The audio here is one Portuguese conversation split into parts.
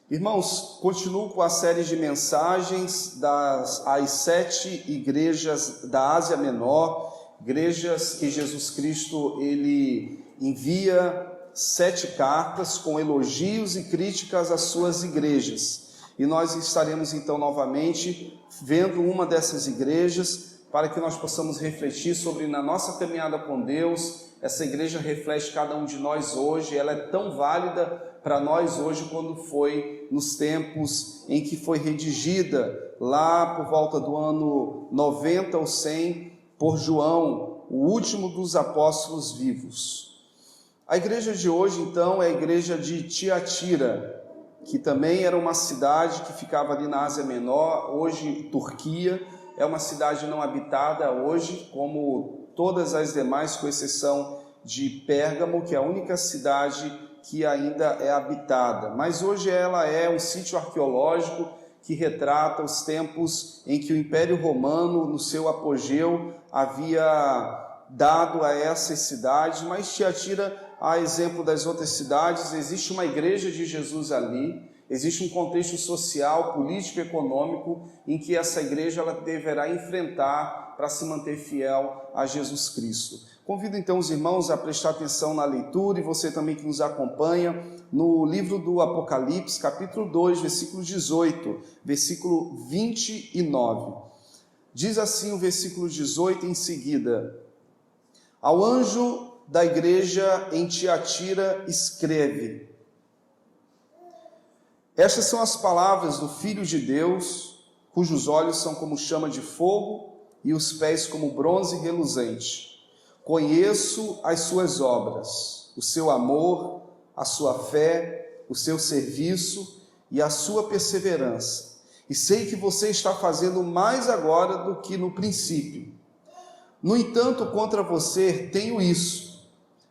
Irmãos, continuo com a série de mensagens às 7 igrejas da Ásia Menor, igrejas que Jesus Cristo ele envia 7 cartas com elogios e críticas às suas igrejas. E nós estaremos então novamente vendo uma dessas igrejas para que nós possamos refletir sobre na nossa caminhada com Deus. Essa igreja reflete cada um de nós hoje, ela é tão válida para nós hoje quando foi nos tempos em que foi redigida lá por volta do ano 90 ou 100 por João, o último dos apóstolos vivos. A igreja de hoje então é a igreja de Tiatira, que também era uma cidade que ficava ali na Ásia Menor, hoje Turquia, é uma cidade não habitada hoje, como todas as demais, com exceção de Pérgamo, que é a única cidade que ainda é habitada. Mas hoje ela é um sítio arqueológico que retrata os tempos em que o Império Romano, no seu apogeu, havia dado a essa cidade. Mas Tiatira, a exemplo das outras cidades, existe uma igreja de Jesus ali, existe um contexto social, político e econômico em que essa igreja ela deverá enfrentar para se manter fiel a Jesus Cristo. Convido então os irmãos a prestar atenção na leitura e você também que nos acompanha no livro do Apocalipse, capítulo 2, versículo 18, versículo 29. Diz assim o versículo 18 em seguida: ao anjo da igreja em Tiatira escreve: estas são as palavras do Filho de Deus, cujos olhos são como chama de fogo e os pés como bronze reluzente. Conheço as suas obras, o seu amor, a sua fé, o seu serviço e a sua perseverança. E sei que você está fazendo mais agora do que no princípio. No entanto, contra você tenho isso: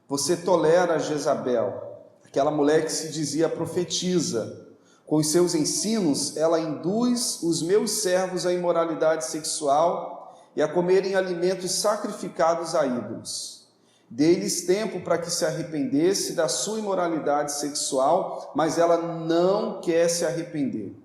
você tolera Jezabel, aquela mulher que se dizia profetisa. Com os seus ensinos, ela induz os meus servos à imoralidade sexual e a comerem alimentos sacrificados a ídolos. Dei-lhes tempo para que se arrependesse da sua imoralidade sexual, mas ela não quer se arrepender.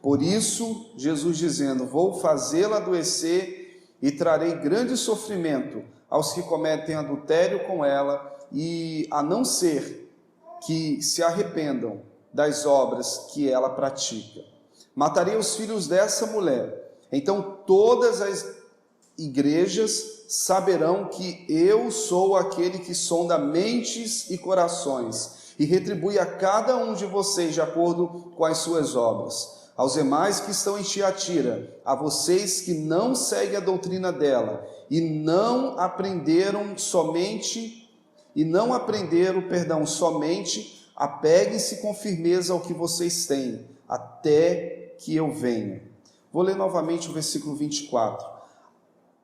Por isso, Jesus dizendo: vou fazê-la adoecer e trarei grande sofrimento aos que cometem adultério com ela, e a não ser que se arrependam das obras que ela pratica. Matarei os filhos dessa mulher. Então todas as igrejas saberão que eu sou aquele que sonda mentes e corações e retribui a cada um de vocês de acordo com as suas obras. Aos demais que estão em Tiatira, a vocês que não seguem a doutrina dela e não aprenderam somente, apeguem-se com firmeza ao que vocês têm, até que eu venha. Vou ler novamente o versículo 24.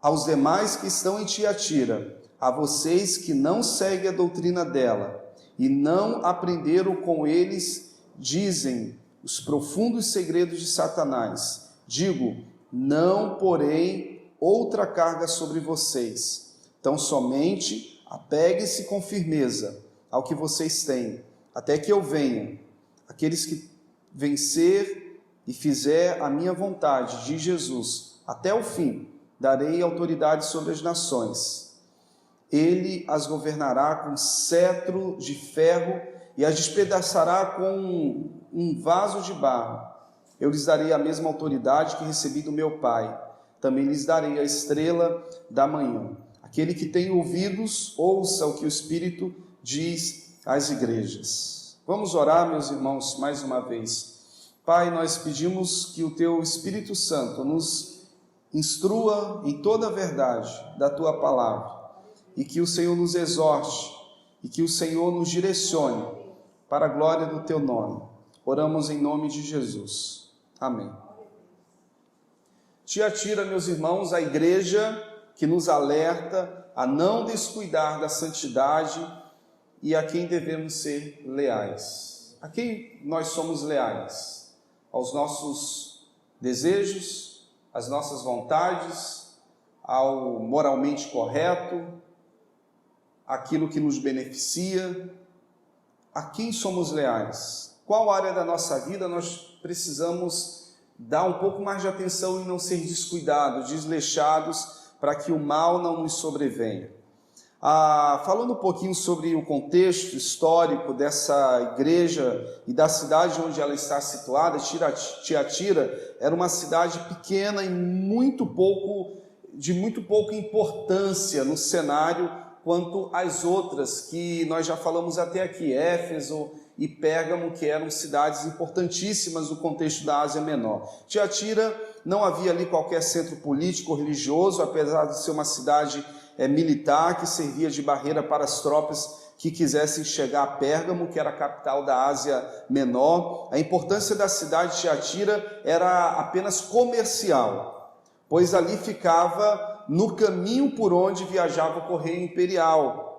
Aos demais que estão em Tiatira, a vocês que não seguem a doutrina dela e não aprenderam com eles, dizem os profundos segredos de Satanás, digo: não porei outra carga sobre vocês. Então somente apeguem-se com firmeza ao que vocês têm, até que eu venha. Aqueles que vencer e fizer a minha vontade, de Jesus, até o fim, darei autoridade sobre as nações. Ele as governará com cetro de ferro e as despedaçará com um vaso de barro. Eu lhes darei a mesma autoridade que recebi do meu Pai. Também lhes darei a estrela da manhã. Aquele que tem ouvidos, ouça o que o Espírito diz às igrejas. Vamos orar, meus irmãos, mais uma vez. Pai, nós pedimos que o Teu Espírito Santo nos instrua em toda a verdade da Tua palavra e que o Senhor nos exorte e que o Senhor nos direcione para a glória do Teu nome. Oramos em nome de Jesus. Amém. Tiatira, meus irmãos, a igreja que nos alerta a não descuidar da santidade e a quem devemos ser leais. A quem nós somos leais? Aos nossos desejos, às nossas vontades, ao moralmente correto, aquilo que nos beneficia. A quem somos leais? qual área da nossa vida nós precisamos dar um pouco mais de atenção e não ser descuidados, desleixados, para que o mal não nos sobrevenha. Falando um pouquinho sobre o contexto histórico dessa igreja e da cidade onde ela está situada, Tiatira era uma cidade pequena e de muito pouca importância no cenário quanto às outras que nós já falamos até aqui, Éfeso e Pérgamo, que eram cidades importantíssimas no contexto da Ásia Menor. Tiatira não havia ali qualquer centro político ou religioso, apesar de ser uma cidade militar que servia de barreira para as tropas que quisessem chegar a Pérgamo, que era a capital da Ásia Menor. A importância da cidade de Tiatira era apenas comercial, pois ali ficava no caminho por onde viajava o correio imperial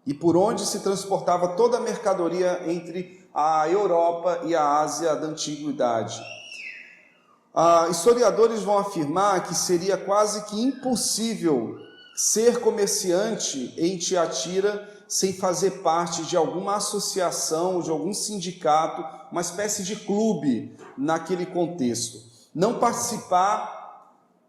e por onde se transportava toda a mercadoria entre a Europa e a Ásia da Antiguidade. Historiadores vão afirmar que seria quase que impossível ser comerciante em Tiatira sem fazer parte de alguma associação, de algum sindicato, uma espécie de clube naquele contexto. Não participar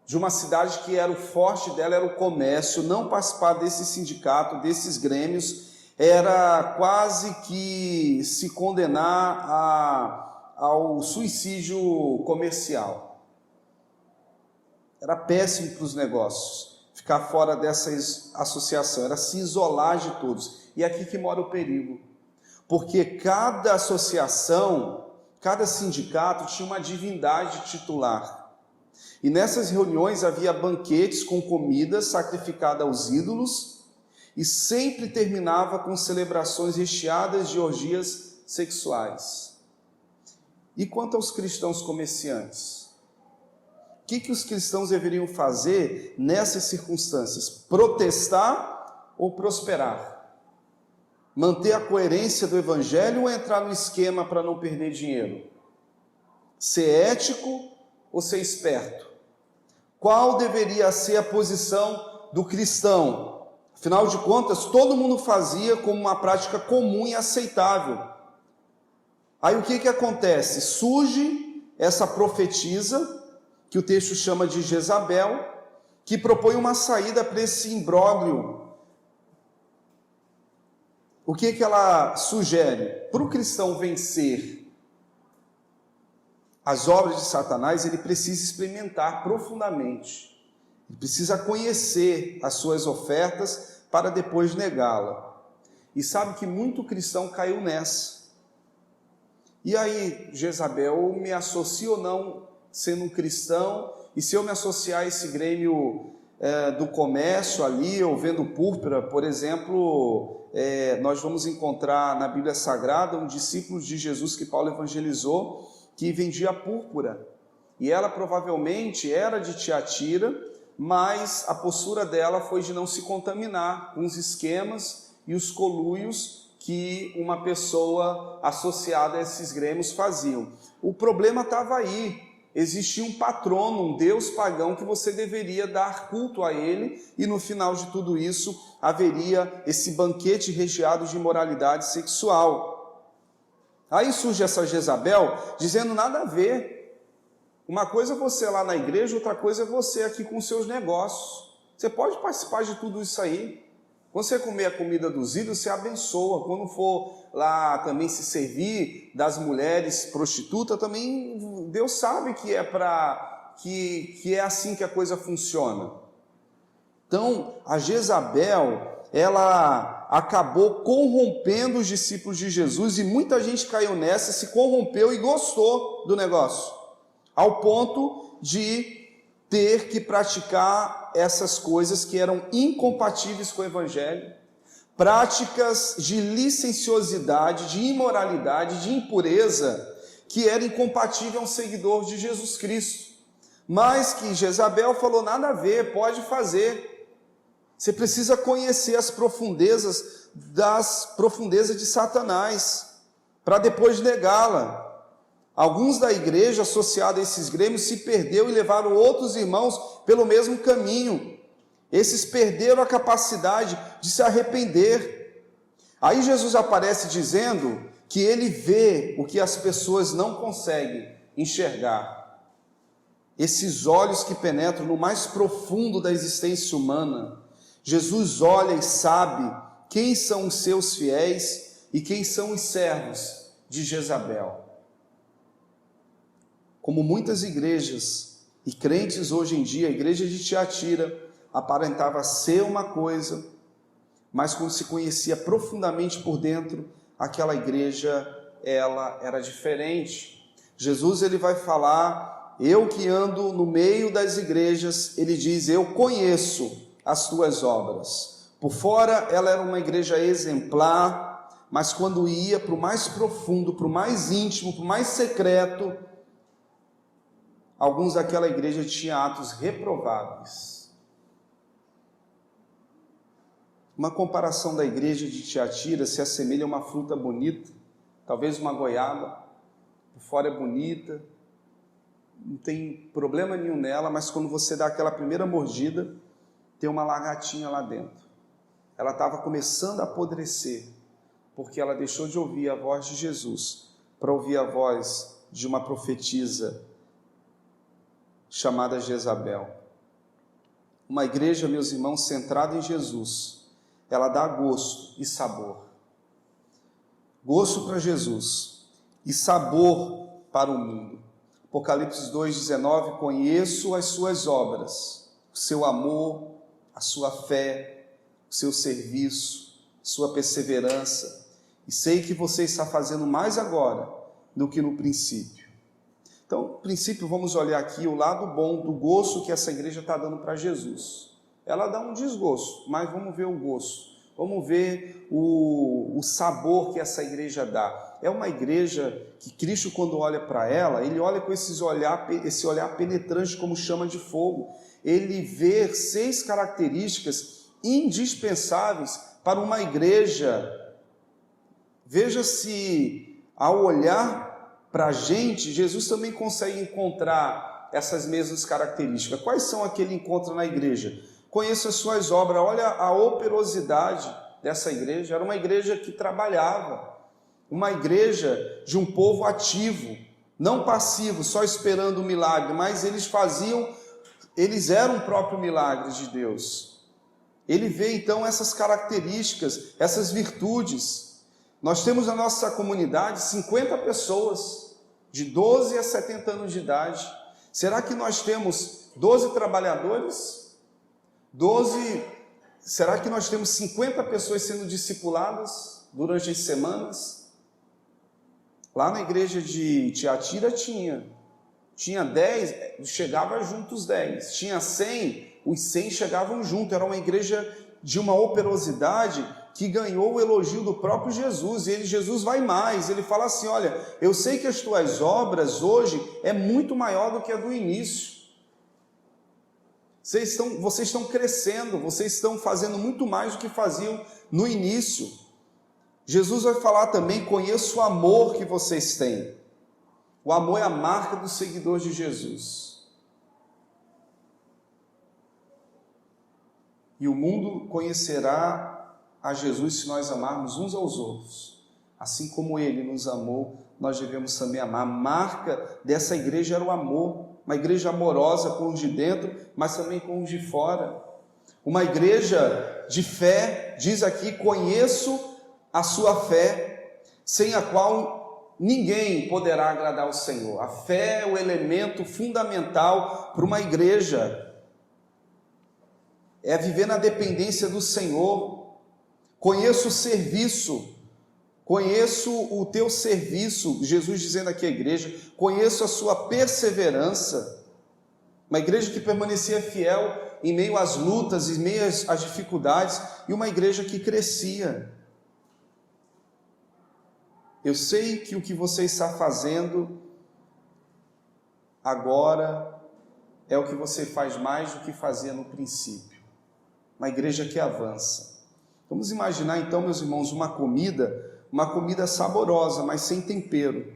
de uma cidade que era o forte dela, era o comércio, não participar desse sindicato, desses grêmios, era quase que se condenar ao suicídio comercial. Era péssimo para os negócios ficar fora dessa associação, era se isolar de todos. E é aqui que mora o perigo, porque cada associação, cada sindicato tinha uma divindade titular. E nessas reuniões havia banquetes com comida sacrificada aos ídolos e sempre terminava com celebrações recheadas de orgias sexuais. E quanto aos cristãos comerciantes? O que os cristãos deveriam fazer nessas circunstâncias? Protestar ou prosperar? Manter a coerência do evangelho ou entrar no esquema para não perder dinheiro? Ser ético ou ser esperto? Qual deveria ser a posição do cristão? Afinal de contas, todo mundo fazia como uma prática comum e aceitável. Aí o que acontece? Surge essa profetisa, que o texto chama de Jezabel, que propõe uma saída para esse imbróglio. O que ela sugere? Para o cristão vencer as obras de Satanás, ele precisa experimentar profundamente. Ele precisa conhecer as suas ofertas para depois negá-la. E sabe que muito cristão caiu nessa. E aí, Jezabel, me associa ou não sendo um cristão? E se eu me associar a esse grêmio do comércio ali, ou vendo púrpura, por exemplo, nós vamos encontrar na Bíblia Sagrada um discípulo de Jesus que Paulo evangelizou, que vendia púrpura. E ela provavelmente era de Tiatira, mas a postura dela foi de não se contaminar com os esquemas e os conluios que uma pessoa associada a esses grêmios faziam. O problema estava aí. Existia um patrono, um deus pagão que você deveria dar culto a ele, e no final de tudo isso haveria esse banquete recheado de imoralidade sexual. Aí surge essa Jezabel dizendo nada a ver. Uma coisa é você lá na igreja, outra coisa é você aqui com seus negócios. Você pode participar de tudo isso aí. Quando você comer a comida dos ídolos, você abençoa. Quando for lá também se servir das mulheres prostitutas, também Deus sabe que é assim que a coisa funciona. Então, a Jezabel, ela acabou corrompendo os discípulos de Jesus, e muita gente caiu nessa, se corrompeu e gostou do negócio, ao ponto de ter que praticar essas coisas que eram incompatíveis com o evangelho, práticas de licenciosidade, de imoralidade, de impureza, que era incompatível a um seguidor de Jesus Cristo. Mas que Jezabel falou, nada a ver, pode fazer. Você precisa conhecer as profundezas de Satanás, para depois negá-la. Alguns da igreja associada a esses grêmios se perdeu e levaram outros irmãos pelo mesmo caminho. Esses perderam a capacidade de se arrepender. Aí Jesus aparece dizendo que ele vê o que as pessoas não conseguem enxergar. Esses olhos que penetram no mais profundo da existência humana. Jesus olha e sabe quem são os seus fiéis e quem são os servos de Jezabel. Como muitas igrejas e crentes hoje em dia, a igreja de Tiatira aparentava ser uma coisa, mas quando se conhecia profundamente por dentro, aquela igreja, ela era diferente. Jesus, ele vai falar, eu que ando no meio das igrejas, ele diz, eu conheço as tuas obras. Por fora, ela era uma igreja exemplar, mas quando ia para o mais profundo, para o mais íntimo, para o mais secreto, alguns daquela igreja tinham atos reprováveis. Uma comparação da igreja de Tiatira se assemelha a uma fruta bonita, talvez uma goiaba, por fora é bonita, não tem problema nenhum nela, mas quando você dá aquela primeira mordida, tem uma lagartinha lá dentro. Ela estava começando a apodrecer, porque ela deixou de ouvir a voz de Jesus para ouvir a voz de uma profetisa chamada Jezabel. Uma igreja, meus irmãos, centrada em Jesus, ela dá gosto e sabor. Gosto para Jesus e sabor para o mundo. Apocalipse 2,19, conheço as suas obras, o seu amor, a sua fé, o seu serviço, sua perseverança, e sei que você está fazendo mais agora do que no princípio. Então, no princípio, vamos olhar aqui o lado bom do gosto que essa igreja está dando para Jesus. Ela dá um desgosto, mas vamos ver o gosto. Vamos ver o sabor que essa igreja dá. É uma igreja que Cristo, quando olha para ela, ele olha com esse olhar penetrante como chama de fogo. Ele vê 6 características indispensáveis para uma igreja. Veja se, ao olhar para a gente, Jesus também consegue encontrar essas mesmas características. Quais são aqueles que ele encontra na igreja? Conheça as suas obras, olha a operosidade dessa igreja. Era uma igreja que trabalhava, uma igreja de um povo ativo, não passivo, só esperando o milagre, mas eles eram o próprio milagre de Deus. Ele vê então essas características, essas virtudes. Nós temos na nossa comunidade 50 pessoas, de 12 a 70 anos de idade. Será que nós temos 12 trabalhadores? Será que nós temos 50 pessoas sendo discipuladas durante as semanas? Lá na igreja de Tiatira tinha 10, chegava junto os 10, tinha 100, os 100 chegavam junto. Era uma igreja de uma operosidade que ganhou o elogio do próprio Jesus, e Jesus vai mais, ele fala assim, olha, eu sei que as tuas obras hoje é muito maior do que a do início. Vocês estão crescendo, vocês estão fazendo muito mais do que faziam no início. Jesus vai falar também, conheço o amor que vocês têm. O amor é a marca do seguidor de Jesus. E o mundo conhecerá a Jesus se nós amarmos uns aos outros. Assim como Ele nos amou, nós devemos também amar. A marca dessa igreja era o amor. Uma igreja amorosa com os de dentro, mas também com os de fora. Uma igreja de fé, diz aqui, conheço a sua fé, sem a qual ninguém poderá agradar o Senhor. A fé é o elemento fundamental para uma igreja. É viver na dependência do Senhor. Conheço o serviço. Conheço o teu serviço, Jesus dizendo aqui à igreja, conheço a sua perseverança. Uma igreja que permanecia fiel em meio às lutas, em meio às dificuldades, e uma igreja que crescia. Eu sei que o que você está fazendo agora é o que você faz mais do que fazia no princípio. Uma igreja que avança. Vamos imaginar então, meus irmãos, uma comida saborosa, mas sem tempero.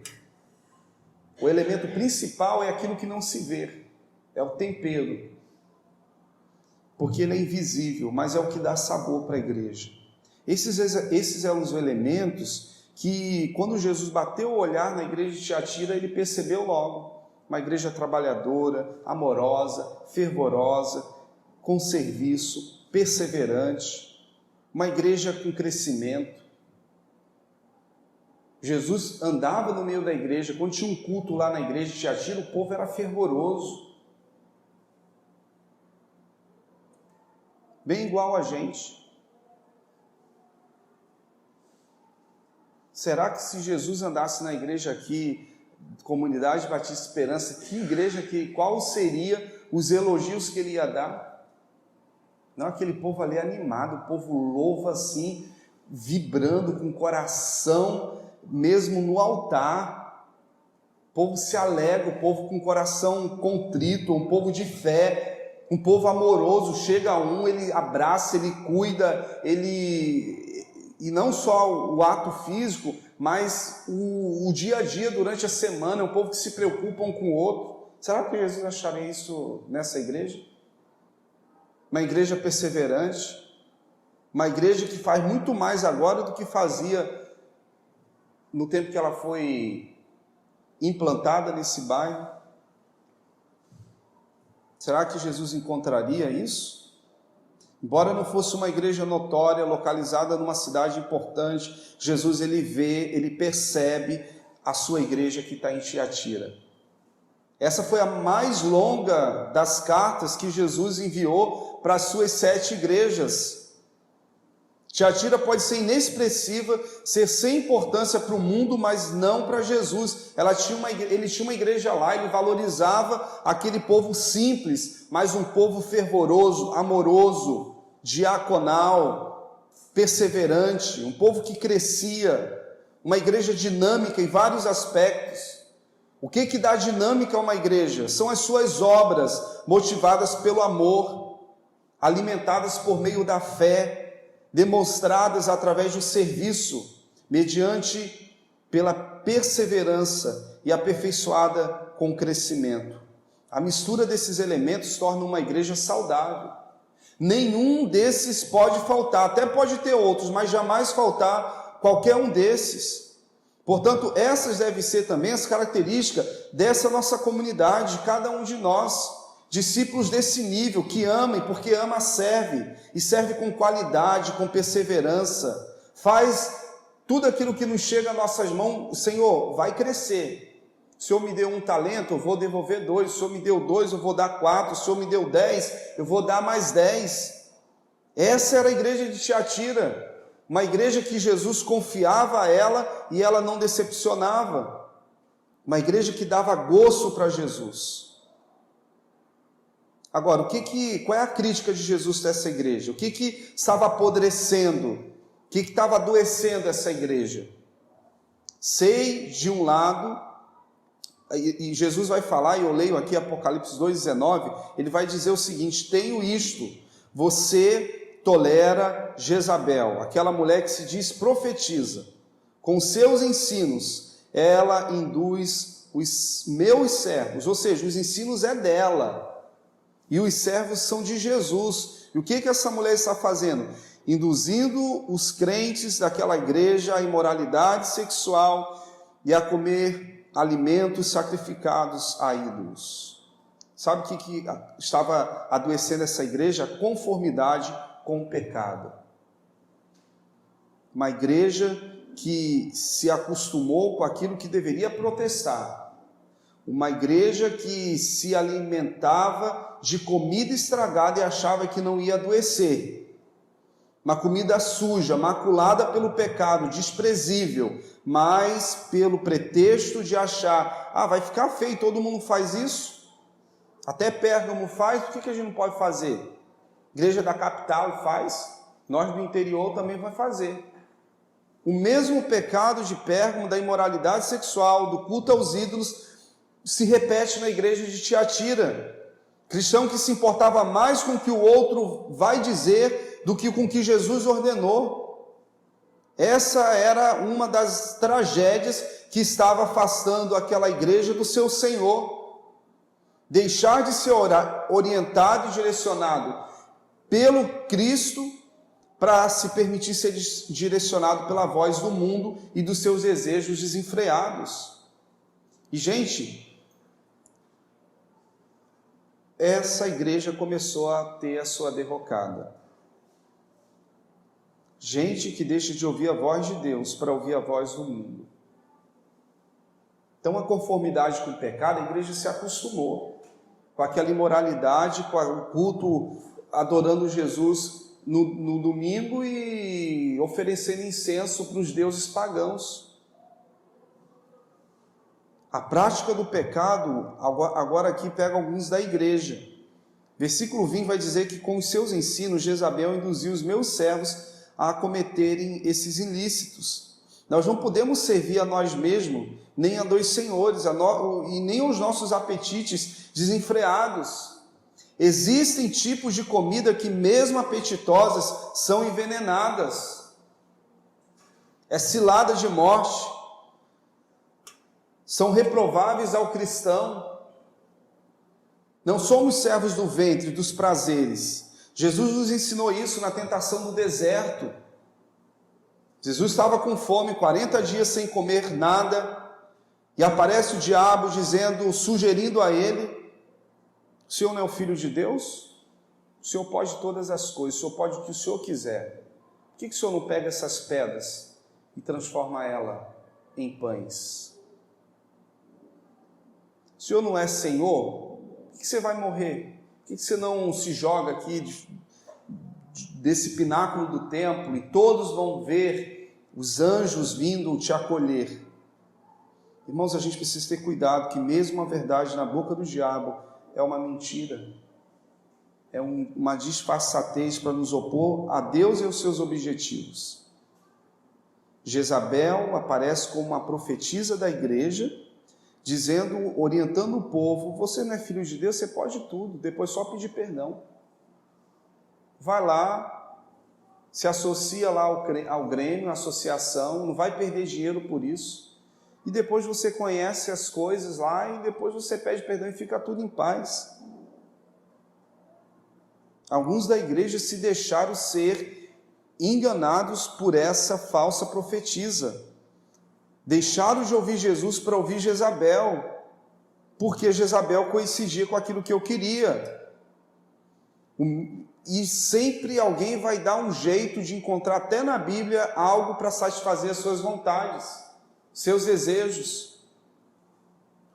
O elemento principal é aquilo que não se vê, é o tempero, porque ele é invisível, mas é o que dá sabor para a igreja. Esses eram os elementos que quando Jesus bateu o olhar na igreja de Tiatira, ele percebeu logo, uma igreja trabalhadora, amorosa, fervorosa, com serviço, perseverante, uma igreja com crescimento. Jesus andava no meio da igreja, quando tinha um culto lá na igreja de Tiatira, o povo era fervoroso, bem igual a gente. Será que se Jesus andasse na igreja aqui, Comunidade Batista Esperança, que igreja, qual seria os elogios que ele ia dar? Não, aquele povo ali animado, o povo louva assim, vibrando com o coração, mesmo no altar. O povo se alegra, o povo com o coração contrito, um povo de fé, um povo amoroso. Chega ele abraça, ele cuida, e não só o ato físico, mas o dia a dia durante a semana. É um povo que se preocupa um com o outro. Será que Jesus acharia isso nessa igreja? Uma igreja perseverante, uma igreja que faz muito mais agora do que fazia no tempo que ela foi implantada nesse bairro. Será que Jesus encontraria isso? Embora não fosse uma igreja notória, localizada numa cidade importante, Jesus ele percebe a sua igreja que está em Tiatira. Essa foi a mais longa das cartas que Jesus enviou para as suas 7 igrejas. Tiatira pode ser inexpressiva, ser sem importância para o mundo, mas não para Jesus. Ele tinha uma igreja lá, ele valorizava aquele povo simples, mas um povo fervoroso, amoroso, diaconal, perseverante, um povo que crescia, uma igreja dinâmica em vários aspectos. O que dá dinâmica a uma igreja? São as suas obras, motivadas pelo amor, alimentadas por meio da fé, demonstradas através do serviço, pela perseverança e aperfeiçoada com o crescimento. A mistura desses elementos torna uma igreja saudável. Nenhum desses pode faltar, até pode ter outros, mas jamais faltar qualquer um desses. Portanto, essas devem ser também as características dessa nossa comunidade, de cada um de nós. Discípulos desse nível, que ama e porque ama serve, e serve com qualidade, com perseverança, faz tudo aquilo que nos chega às nossas mãos. O Senhor vai crescer. O Senhor me deu 1 talento, eu vou devolver 2, o Senhor me deu 2, eu vou dar 4, o Senhor me deu 10, eu vou dar mais 10. Essa era a igreja de Tiatira, uma igreja que Jesus confiava a ela e ela não decepcionava, uma igreja que dava gosto para Jesus. Agora, qual é a crítica de Jesus dessa igreja? O que estava apodrecendo? O que estava adoecendo essa igreja? Sei, de um lado, e Jesus vai falar, e eu leio aqui Apocalipse 2,19, ele vai dizer o seguinte: tenho isto, você tolera Jezabel, aquela mulher que se diz profetiza, com seus ensinos, ela induz os meus servos, ou seja, os ensinos é dela, e os servos são de Jesus. E o que essa mulher está fazendo? Induzindo os crentes daquela igreja à imoralidade sexual e a comer alimentos sacrificados a ídolos. Sabe o que estava adoecendo essa igreja? A conformidade com o pecado. Uma igreja que se acostumou com aquilo que deveria protestar. Uma igreja que se alimentava de comida estragada e achava que não ia adoecer. Uma comida suja, maculada pelo pecado, desprezível, mas pelo pretexto de achar, vai ficar feio, todo mundo faz isso, até Pérgamo faz, por que a gente não pode fazer? Igreja da capital faz, nós do interior também vai fazer. O mesmo pecado de Pérgamo, da imoralidade sexual, do culto aos ídolos, se repete na igreja de Tiatira. Cristão que se importava mais com o que o outro vai dizer do que com o que Jesus ordenou. Essa era uma das tragédias que estava afastando aquela igreja do seu Senhor. Deixar de ser orientado e direcionado pelo Cristo para se permitir ser direcionado pela voz do mundo e dos seus desejos desenfreados. E, gente, essa igreja começou a ter a sua derrocada. Gente que deixa de ouvir a voz de Deus para ouvir a voz do mundo. Então, a conformidade com o pecado, a igreja se acostumou com aquela imoralidade, com o culto adorando Jesus no domingo e oferecendo incenso para os deuses pagãos. A prática do pecado, agora aqui pega alguns da igreja. Versículo 20 vai dizer que com os seus ensinos, Jezabel induziu os meus servos a cometerem esses ilícitos. Nós não podemos servir a nós mesmos, nem a dois senhores, e nem aos nossos apetites desenfreados. Existem tipos de comida que, mesmo apetitosas, são envenenadas. É cilada de morte. São reprováveis ao cristão. Não somos servos do ventre, dos prazeres. Jesus nos ensinou isso na tentação do deserto. Jesus estava com fome, 40 dias sem comer nada, e aparece o diabo sugerindo a ele: o Senhor não é o Filho de Deus? O Senhor pode todas as coisas, o Senhor pode o que o Senhor quiser. Por que o Senhor não pega essas pedras e transforma ela em pães? O Senhor não é Senhor? Por que você vai morrer? Por que você não se joga aqui desse pináculo do templo e todos vão ver os anjos vindo te acolher? Irmãos, a gente precisa ter cuidado que mesmo a verdade na boca do diabo é uma mentira, é uma disfarçatez para nos opor a Deus e aos seus objetivos. Jezabel aparece como uma profetisa da igreja, orientando o povo: você não é filho de Deus, você pode tudo, depois só pedir perdão. Vai lá, se associa lá ao Grêmio, à associação, não vai perder dinheiro por isso. E depois você conhece as coisas lá e depois você pede perdão e fica tudo em paz. Alguns da igreja se deixaram ser enganados por essa falsa profetisa. Deixaram de ouvir Jesus para ouvir Jezabel, porque Jezabel coincidia com aquilo que eu queria. E sempre alguém vai dar um jeito de encontrar até na Bíblia algo para satisfazer as suas vontades, seus desejos.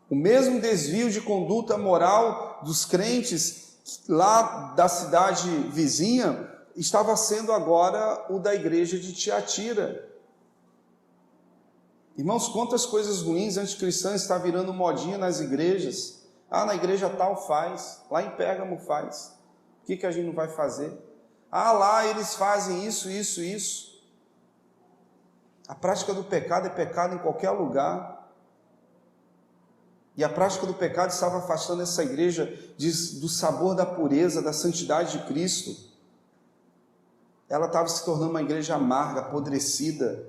O mesmo desvio de conduta moral dos crentes lá da cidade vizinha estava sendo agora o da igreja de Tiatira. Irmãos, quantas coisas ruins anticristãs está virando modinha nas igrejas. Na igreja tal faz, lá em Pérgamo faz. O que a gente não vai fazer? Lá eles fazem isso, isso, isso. A prática do pecado é pecado em qualquer lugar. E a prática do pecado estava afastando essa igreja do sabor da pureza, da santidade de Cristo. Ela estava se tornando uma igreja amarga, apodrecida,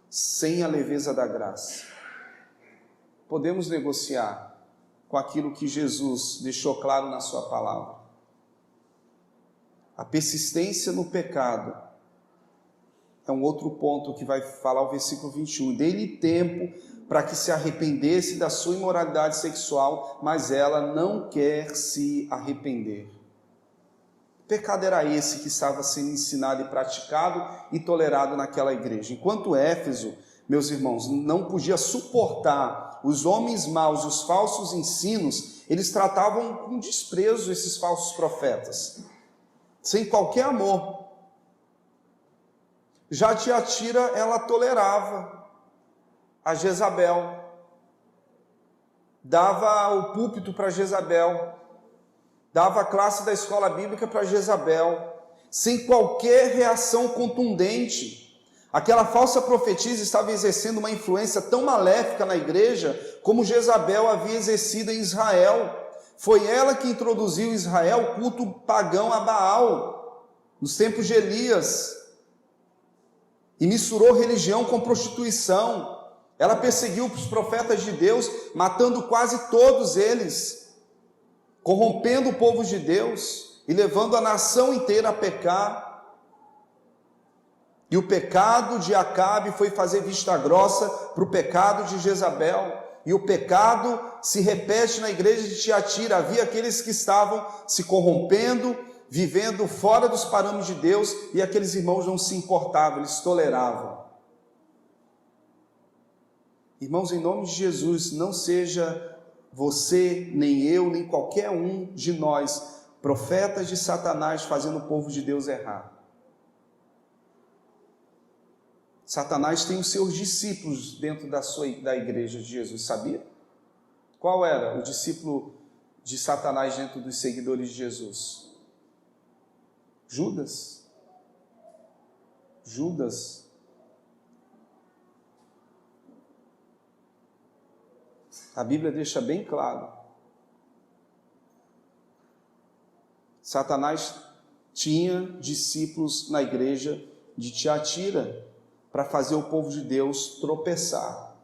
sem a leveza da graça. Podemos negociar com aquilo que Jesus deixou claro na sua palavra. A persistência no pecado é um outro ponto que vai falar o versículo 21. Dê-lhe tempo para que se arrependesse da sua imoralidade sexual, mas ela não quer se arrepender. Que pecado era esse que estava sendo ensinado e praticado e tolerado naquela igreja? Enquanto Éfeso, meus irmãos, não podia suportar os homens maus, os falsos ensinos, eles tratavam com desprezo esses falsos profetas, sem qualquer amor. Já Tiatira, ela tolerava a Jezabel, dava o púlpito para Jezabel, dava a classe da escola bíblica para Jezabel, sem qualquer reação contundente. Aquela falsa profetisa estava exercendo uma influência tão maléfica na igreja, como Jezabel havia exercido em Israel. Foi ela que introduziu em Israel o culto pagão a Baal, nos tempos de Elias, e misturou religião com prostituição. Ela perseguiu os profetas de Deus, matando quase todos eles, corrompendo o povo de Deus e levando a nação inteira a pecar. E o pecado de Acabe foi fazer vista grossa para o pecado de Jezabel. E o pecado se repete na igreja de Tiatira. Havia aqueles que estavam se corrompendo, vivendo fora dos parâmetros de Deus, e aqueles irmãos não se importavam, eles toleravam. Irmãos, em nome de Jesus, não seja você, nem eu, nem qualquer um de nós, profetas de Satanás, fazendo o povo de Deus errar. Satanás tem os seus discípulos dentro da igreja de Jesus, sabia? Qual era o discípulo de Satanás dentro dos seguidores de Jesus? Judas. Judas. A Bíblia deixa bem claro. Satanás tinha discípulos na igreja de Tiatira para fazer o povo de Deus tropeçar,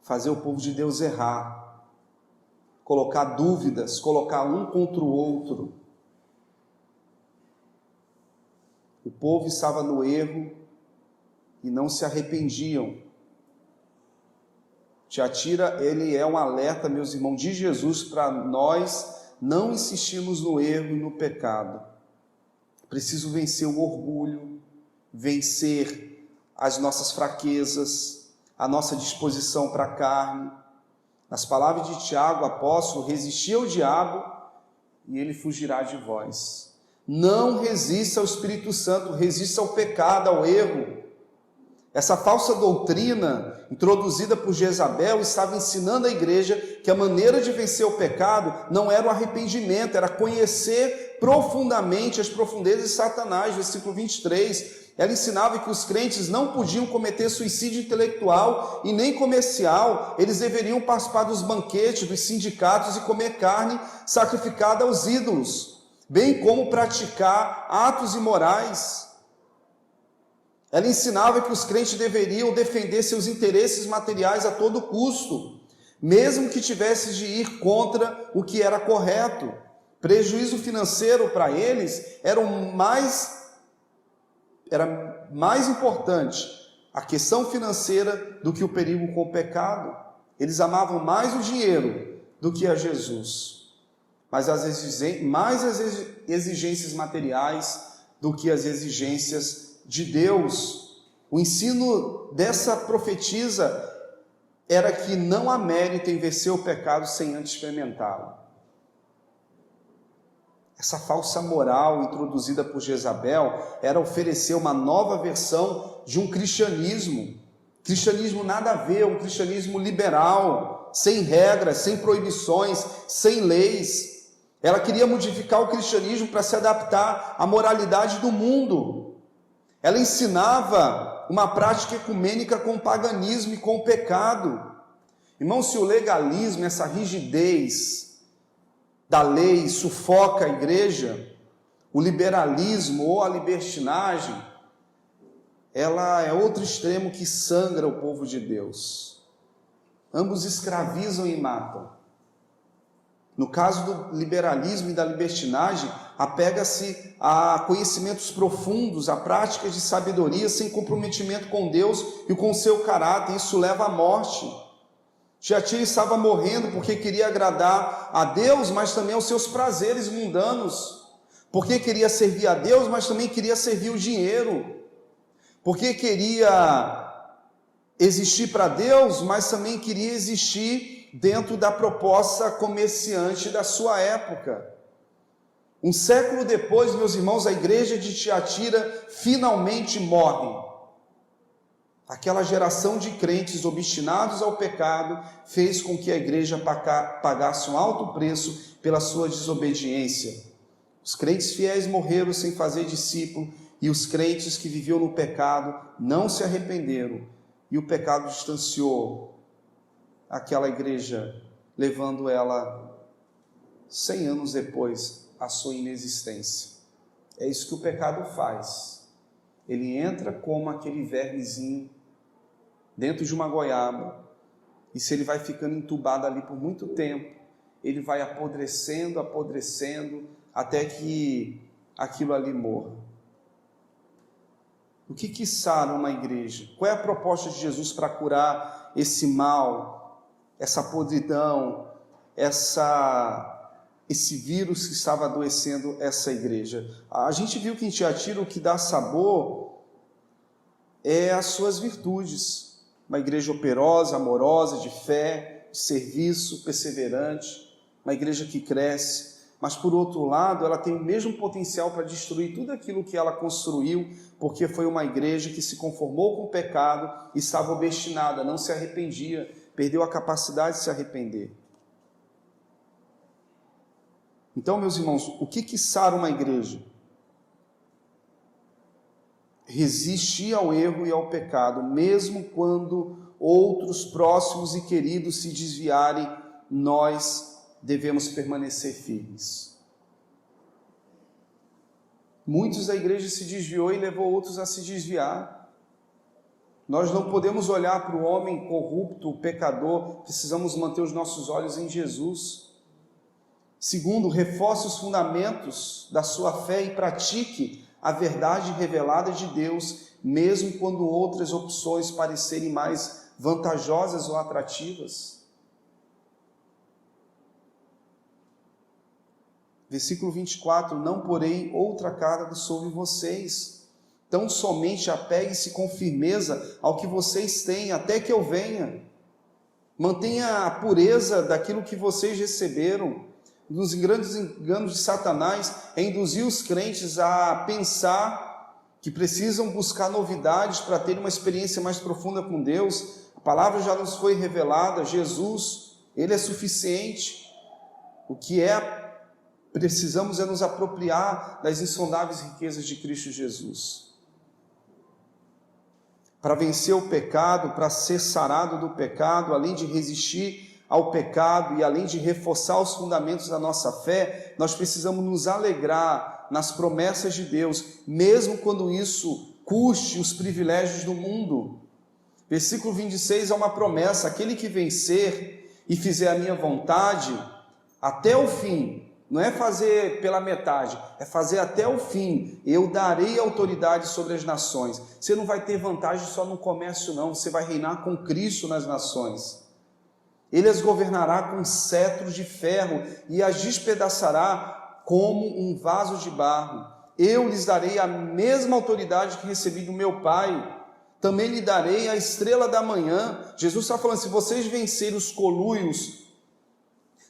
fazer o povo de Deus errar, colocar dúvidas, colocar um contra o outro. O povo estava no erro e não se arrependiam. Tiatira, ele é um alerta, meus irmãos, de Jesus para nós não insistirmos no erro e no pecado. Preciso vencer o orgulho, vencer as nossas fraquezas, a nossa disposição para a carne. Nas palavras de Tiago, apóstolo, resisti ao diabo e ele fugirá de vós. Não resista ao Espírito Santo, resista ao pecado, ao erro. Essa falsa doutrina, introduzida por Jezabel, estava ensinando à igreja que a maneira de vencer o pecado não era o arrependimento, era conhecer profundamente as profundezas de Satanás. Versículo 23, ela ensinava que os crentes não podiam cometer suicídio intelectual e nem comercial, eles deveriam participar dos banquetes, dos sindicatos e comer carne sacrificada aos ídolos, bem como praticar atos imorais. Ela ensinava que os crentes deveriam defender seus interesses materiais a todo custo, mesmo que tivesse de ir contra o que era correto. Prejuízo financeiro para eles era mais importante a questão financeira do que o perigo com o pecado. Eles amavam mais o dinheiro do que a Jesus, mais as exigências materiais do que as exigências de Deus. O ensino dessa profetisa era que não há mérito em vencer o pecado sem antes experimentá-lo. Essa falsa moral introduzida por Jezabel era oferecer uma nova versão de um cristianismo nada a ver, um cristianismo liberal, sem regras, sem proibições, sem leis. Ela queria modificar o cristianismo para se adaptar à moralidade do mundo. Ela ensinava uma prática ecumênica com o paganismo e com o pecado. Irmão, se o legalismo, essa rigidez da lei sufoca a igreja, o liberalismo ou a libertinagem, ela é outro extremo que sangra o povo de Deus. Ambos escravizam e matam. No caso do liberalismo e da libertinagem, apega-se a conhecimentos profundos, a práticas de sabedoria sem comprometimento com Deus e com o seu caráter. Isso leva à morte. Tiatira estava morrendo porque queria agradar a Deus, mas também aos seus prazeres mundanos. Porque queria servir a Deus, mas também queria servir o dinheiro. Porque queria existir para Deus, mas também queria existir dentro da proposta comerciante da sua época. Um século depois, meus irmãos, a igreja de Tiatira finalmente morre. Aquela geração de crentes obstinados ao pecado fez com que a igreja pagasse um alto preço pela sua desobediência. Os crentes fiéis morreram sem fazer discípulo, e os crentes que viviam no pecado não se arrependeram, e o pecado distanciou aquela igreja, levando ela 100 anos depois à sua inexistência. É isso que o pecado faz. Ele entra como aquele vermezinho dentro de uma goiaba, e se ele vai ficando entubado ali por muito tempo, ele vai apodrecendo, até que aquilo ali morra. O que sara uma igreja? Qual é a proposta de Jesus para curar esse mal, essa podridão, esse vírus que estava adoecendo essa igreja? A gente viu que em Tiatira o que dá sabor é as suas virtudes. Uma igreja operosa, amorosa, de fé, de serviço, perseverante, uma igreja que cresce. Mas, por outro lado, ela tem o mesmo potencial para destruir tudo aquilo que ela construiu, porque foi uma igreja que se conformou com o pecado e estava obstinada, não se arrependia, perdeu a capacidade de se arrepender. Então, meus irmãos, o que sara uma igreja? Resistir ao erro e ao pecado, mesmo quando outros próximos e queridos se desviarem, nós devemos permanecer firmes. Muitos da igreja se desviou e levou outros a se desviar. Nós não podemos olhar para o homem corrupto, o pecador, precisamos manter os nossos olhos em Jesus. Segundo, reforce os fundamentos da sua fé e pratique a verdade revelada de Deus, mesmo quando outras opções parecerem mais vantajosas ou atrativas. Versículo 24, não porei outra carga sobre vocês, tão somente apegue-se com firmeza ao que vocês têm, até que eu venha. Mantenha a pureza daquilo que vocês receberam. Um dos grandes enganos de Satanás é induzir os crentes a pensar que precisam buscar novidades para ter uma experiência mais profunda com Deus. A palavra já nos foi revelada, Jesus, Ele é suficiente. O que precisamos é nos apropriar das insondáveis riquezas de Cristo Jesus. Para vencer o pecado, para ser sarado do pecado, além de resistir ao pecado e além de reforçar os fundamentos da nossa fé, nós precisamos nos alegrar nas promessas de Deus, mesmo quando isso custe os privilégios do mundo. Versículo 26 é uma promessa: aquele que vencer e fizer a minha vontade até o fim, não é fazer pela metade, é fazer até o fim, eu darei autoridade sobre as nações. Você não vai ter vantagem só no comércio não, você vai reinar com Cristo nas nações. Ele as governará com cetros de ferro e as despedaçará como um vaso de barro. Eu lhes darei a mesma autoridade que recebi do meu Pai. Também lhe darei a estrela da manhã. Jesus está falando, se vocês vencerem os conluios,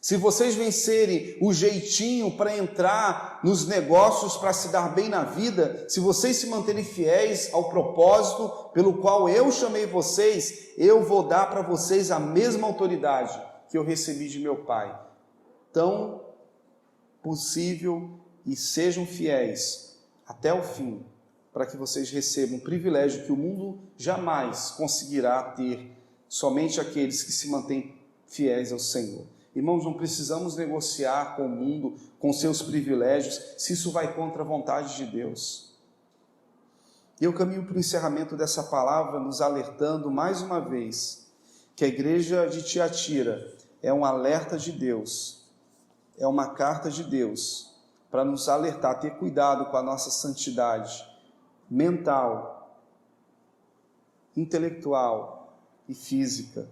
se vocês vencerem o jeitinho para entrar nos negócios, para se dar bem na vida, se vocês se manterem fiéis ao propósito pelo qual eu chamei vocês, eu vou dar para vocês a mesma autoridade que eu recebi de meu Pai. Tão possível e sejam fiéis até o fim, para que vocês recebam um privilégio que o mundo jamais conseguirá ter, somente aqueles que se mantêm fiéis ao Senhor. Irmãos, não precisamos negociar com o mundo, com seus privilégios, se isso vai contra a vontade de Deus. E eu caminho para o encerramento dessa palavra, nos alertando mais uma vez, que a igreja de Tiatira é um alerta de Deus, é uma carta de Deus, para nos alertar, ter cuidado com a nossa santidade mental, intelectual e física,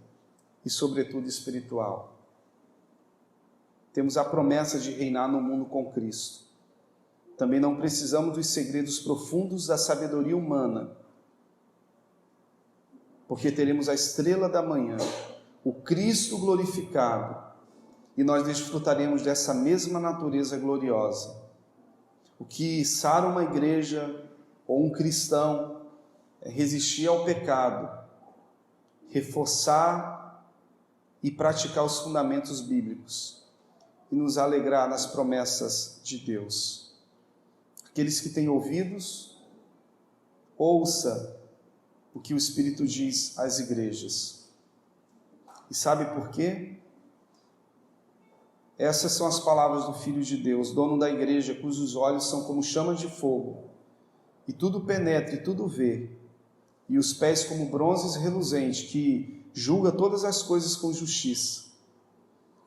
e sobretudo espiritual. Temos a promessa de reinar no mundo com Cristo. Também não precisamos dos segredos profundos da sabedoria humana, porque teremos a estrela da manhã, o Cristo glorificado, e nós desfrutaremos dessa mesma natureza gloriosa. O que sara uma igreja ou um cristão é resistir ao pecado, reforçar e praticar os fundamentos bíblicos, e nos alegrar nas promessas de Deus. Aqueles que têm ouvidos, ouça o que o Espírito diz às igrejas. E sabe por quê? Essas são as palavras do Filho de Deus, dono da igreja, cujos olhos são como chamas de fogo, e tudo penetra e tudo vê, e os pés como bronzes reluzentes, que julga todas as coisas com justiça.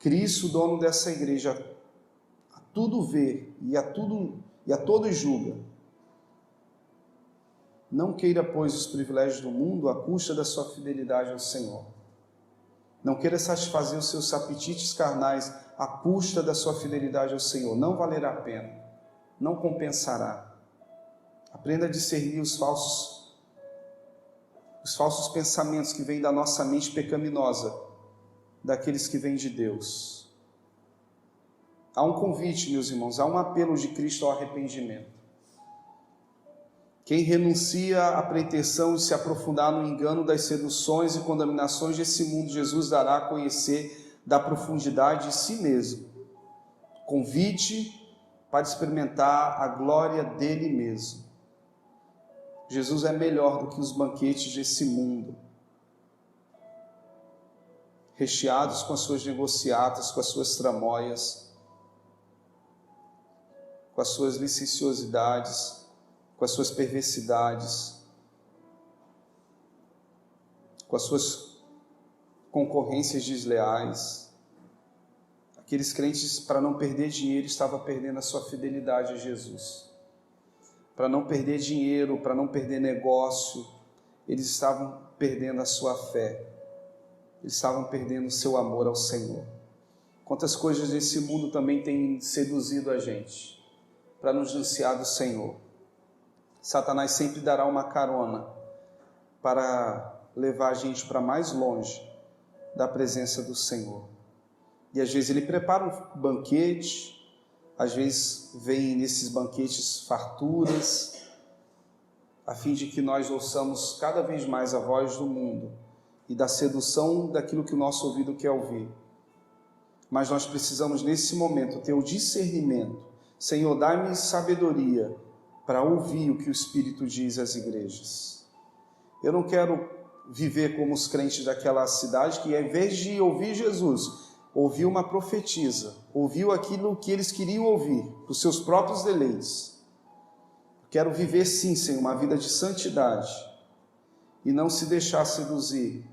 Cristo, dono dessa igreja, a tudo vê e a todos julga. Não queira, pois, os privilégios do mundo à custa da sua fidelidade ao Senhor. Não queira satisfazer os seus apetites carnais à custa da sua fidelidade ao Senhor. Não valerá a pena, não compensará. Aprenda a discernir os falsos pensamentos que vêm da nossa mente pecaminosa, daqueles que vêm de Deus. Há um convite, meus irmãos, há um apelo de Cristo ao arrependimento. Quem renuncia à pretensão de se aprofundar no engano das seduções e contaminações desse mundo, Jesus dará a conhecer da profundidade de si mesmo. Convite para experimentar a glória dele mesmo. Jesus é melhor do que os banquetes desse mundo, recheados com as suas negociatas, com as suas tramóias, com as suas licenciosidades, com as suas perversidades, com as suas concorrências desleais. Aqueles crentes, para não perder dinheiro, estavam perdendo a sua fidelidade a Jesus. Para não perder dinheiro, para não perder negócio, eles estavam perdendo a sua fé. Eles estavam perdendo o seu amor ao Senhor. Quantas coisas desse mundo também têm seduzido a gente para nos distanciar do Senhor. Satanás sempre dará uma carona para levar a gente para mais longe da presença do Senhor. E às vezes ele prepara um banquete, às vezes vem nesses banquetes farturas, a fim de que nós ouçamos cada vez mais a voz do mundo e da sedução daquilo que o nosso ouvido quer ouvir. Mas nós precisamos nesse momento ter o discernimento. Senhor, dá-me sabedoria para ouvir o que o Espírito diz às igrejas. Eu não quero viver como os crentes daquela cidade que, ao invés de ouvir Jesus, ouviu uma profetisa, ouviu aquilo que eles queriam ouvir, os seus próprios deleites. Quero viver sim, Senhor, uma vida de santidade e não se deixar seduzir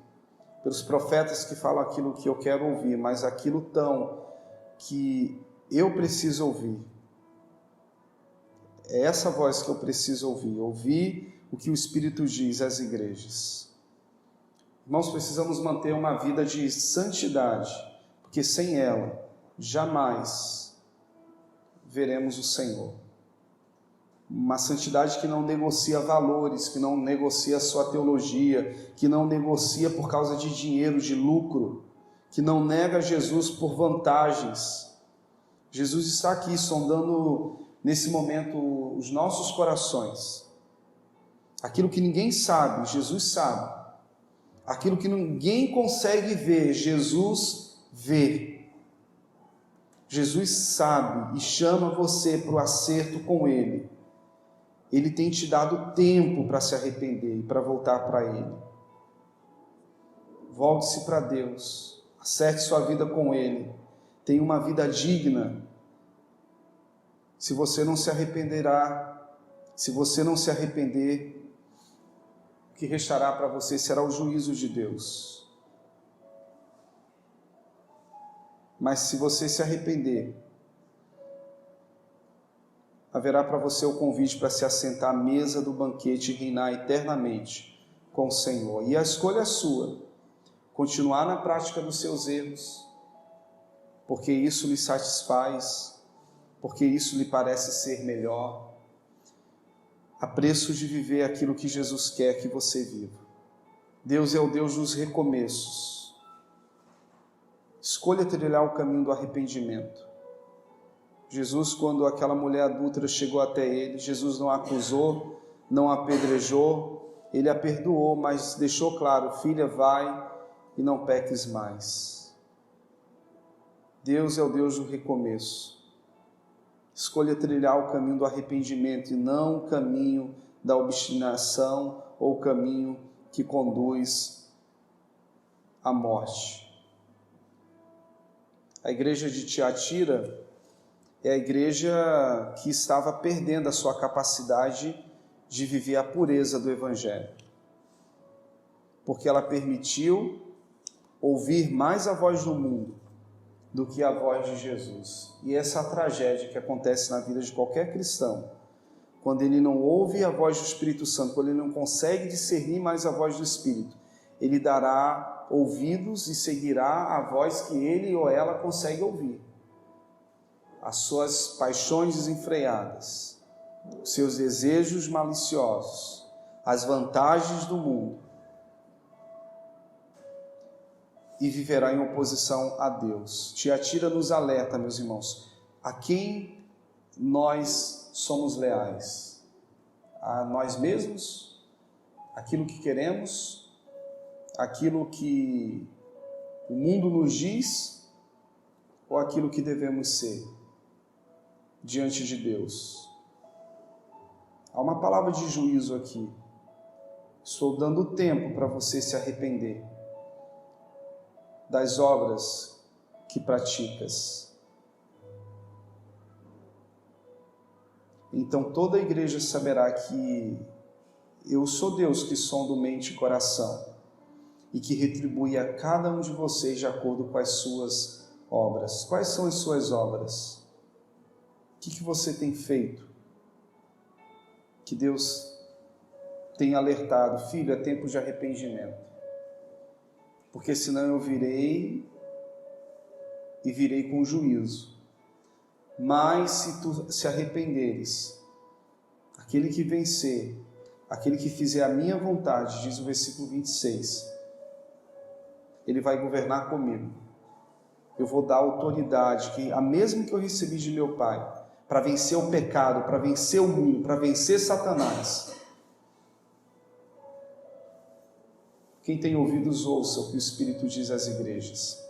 pelos profetas que falam aquilo que eu quero ouvir, mas aquilo tão que eu preciso ouvir. É essa voz que eu preciso ouvir o que o Espírito diz às igrejas. Irmãos, precisamos manter uma vida de santidade, porque sem ela, jamais veremos o Senhor. Uma santidade que não negocia valores, que não negocia a sua teologia, que não negocia por causa de dinheiro, de lucro, que não nega Jesus por vantagens. Jesus está aqui sondando nesse momento os nossos corações. Aquilo que ninguém sabe, Jesus sabe. Aquilo que ninguém consegue ver, Jesus vê. Jesus sabe e chama você para o acerto com Ele. Ele tem te dado tempo para se arrepender e para voltar para Ele. Volte-se para Deus, acerte sua vida com Ele, tenha uma vida digna. Se você não se arrependerá, se você não se arrepender, o que restará para você será o juízo de Deus. Mas se você se arrepender, haverá para você o convite para se assentar à mesa do banquete e reinar eternamente com o Senhor. E a escolha é sua, continuar na prática dos seus erros, porque isso lhe satisfaz, porque isso lhe parece ser melhor, a preço de viver aquilo que Jesus quer que você viva. Deus é o Deus dos recomeços. Escolha trilhar o caminho do arrependimento. Jesus, quando aquela mulher adúltera chegou até ele, Jesus não a acusou, não a apedrejou, ele a perdoou, mas deixou claro: filha, vai e não peques mais. Deus é o Deus do recomeço. Escolha trilhar o caminho do arrependimento e não o caminho da obstinação ou o caminho que conduz à morte. A igreja de Tiatira é a igreja que estava perdendo a sua capacidade de viver a pureza do Evangelho, porque ela permitiu ouvir mais a voz do mundo do que a voz de Jesus. E essa é a tragédia que acontece na vida de qualquer cristão, quando ele não ouve a voz do Espírito Santo, quando ele não consegue discernir mais a voz do Espírito, ele dará ouvidos e seguirá a voz que ele ou ela consegue ouvir. As suas paixões desenfreadas, os seus desejos maliciosos, as vantagens do mundo, e viverá em oposição a Deus. Tiatira nos alerta, meus irmãos, a quem nós somos leais? A nós mesmos? Aquilo que queremos? Aquilo que o mundo nos diz? Ou aquilo que devemos ser diante de Deus? Há uma palavra de juízo aqui. Estou dando tempo para você se arrepender das obras que praticas. Então toda a igreja saberá que eu sou Deus que sonda mente e coração e que retribui a cada um de vocês de acordo com as suas obras. Quais são as suas obras? O que você tem feito? Que Deus tem alertado, filho, é tempo de arrependimento. Porque senão eu virei com juízo. Mas se tu se arrependeres, aquele que vencer, aquele que fizer a minha vontade, diz o versículo 26, ele vai governar comigo. Eu vou dar autoridade, que a mesma que eu recebi de meu Pai, para vencer o pecado, para vencer o mundo, para vencer Satanás. Quem tem ouvidos, ouça o que o Espírito diz às igrejas.